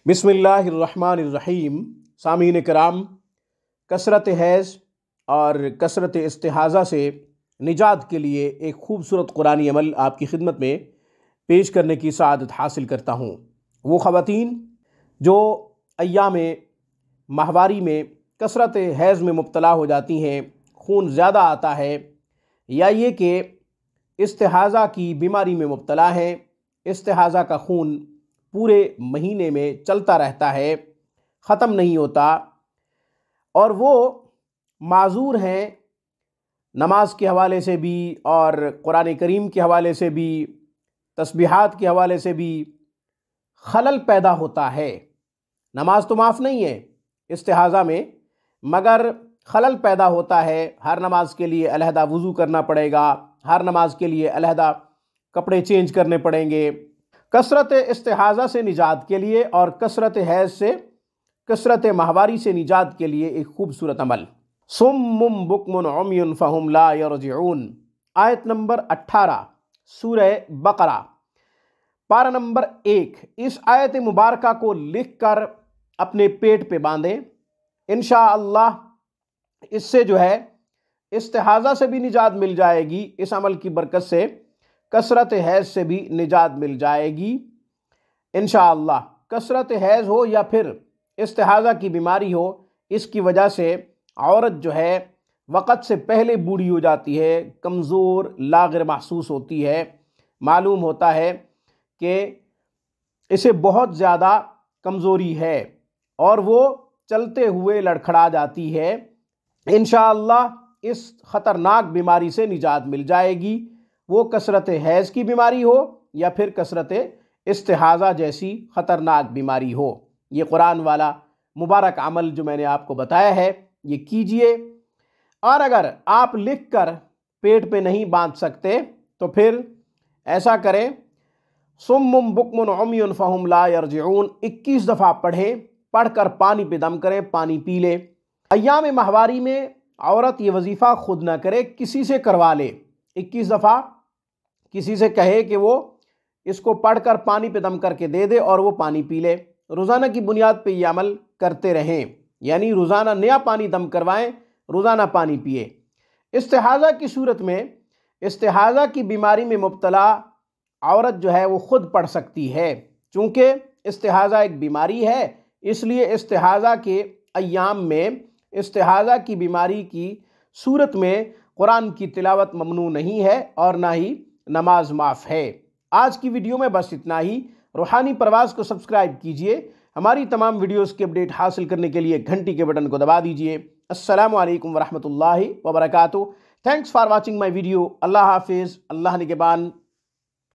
बिस्मिल्लाहिर्रहमानिर्रहीम। सामीन कराम, कसरत हैज़ और कसरत इस्तिहाज़ा से निजात के लिए एक खूबसूरत कुरानी अमल आपकी खिदमत में पेश करने की सआदत हासिल करता हूँ। वो ख़वातीन जो अय्याम माहवारी में कसरत हैज़ में मुब्तला हो जाती हैं, खून ज़्यादा आता है, या ये कि इस्तिहाज़ा की बीमारी में मुब्तला हैं, इस्तिहाज़ा का खून पूरे महीने में चलता रहता है, ख़त्म नहीं होता, और वो माज़ूर हैं नमाज के हवाले से भी और कुरान करीम के हवाले से भी, तस्बीहात के हवाले से भी खलल पैदा होता है। नमाज तो माफ़ नहीं है इस्तिहाज़ा में, मगर खलल पैदा होता है। हर नमाज के लिए अलहदा वज़ू करना पड़ेगा, हर नमाज के लिए अलहदा कपड़े चेंज करने पड़ेंगे। कसरत इस्तिहाज़ा से निजात के लिए और कसरत हैज़ से, कसरत माहवारी से निजात के लिए एक खूबसूरत अमल। सुम्मुम बुकमुन उम्युन फ़हुम ला यरजिऊन, आयत नंबर 18 सूरह बकरा, पारा नंबर 1। इस आयत मुबारका को लिख कर अपने पेट पे बांधें। इंशाअल्लाह इससे जो है इस्तिहाज़ा से भी निजात मिल जाएगी। इस अमल की बरकत से कसरत हैज़ से भी निजात मिल जाएगी इंशाअल्लाह। कसरत हैज़ हो या फिर इस्तिहाज़ा की बीमारी हो, इसकी वजह से औरत जो है वक़्त से पहले बूढ़ी हो जाती है, कमज़ोर लाग़िर महसूस होती है। मालूम होता है कि इसे बहुत ज़्यादा कमज़ोरी है और वो चलते हुए लड़खड़ा जाती है। इंशाअल्लाह इस ख़तरनाक बीमारी से निजात मिल जाएगी, वो कसरत हैज़ की बीमारी हो या फिर कसरत इस्तिहाज़ा जैसी ख़तरनाक बीमारी हो। ये कुरान वाला मुबारक अमल जो मैंने आपको बताया है, ये कीजिए। और अगर आप लिख कर पेट पे नहीं बांध सकते तो फिर ऐसा करें, सुम्मुम बुकमुन उम्युन फ़हुम ला यरजिऊन 21 दफ़ा पढ़ें, पढ़कर पानी पे दम करें, पानी पी ले। अय्याम माहवारी में औरत ये वजीफ़ा खुद ना करे, किसी से करवा ले। 21 दफ़ा किसी से कहे कि वो इसको पढ़कर पानी पे दम करके दे दे और वो पानी पी ले। रोज़ाना की बुनियाद पे ये अमल करते रहें, यानी रोज़ाना नया पानी दम करवाएं, रोज़ाना पानी पिए। इस्तिहाज़ा की सूरत में, इस्तिहाज़ा की बीमारी में मुब्तला औरत जो है वो खुद पढ़ सकती है। चूँकि इस्तिहाज़ा एक बीमारी है, इसलिए इस्तिहाज़ा के अय्याम में इस्तिहाज़ा की बीमारी की सूरत में कुरान की तिलावत ममनू नहीं है और ना ही नमाज माफ़ है। आज की वीडियो में बस इतना ही। रूहानी परवाज़ को सब्सक्राइब कीजिए। हमारी तमाम वीडियोस की अपडेट हासिल करने के लिए घंटी के बटन को दबा दीजिए। अस्सलामु अलैकुम वरहमतुल्लाहि वबरकातुहू। Thanks for watching my video. अल्लाह हाफिज़, अल्लाह निगहबान।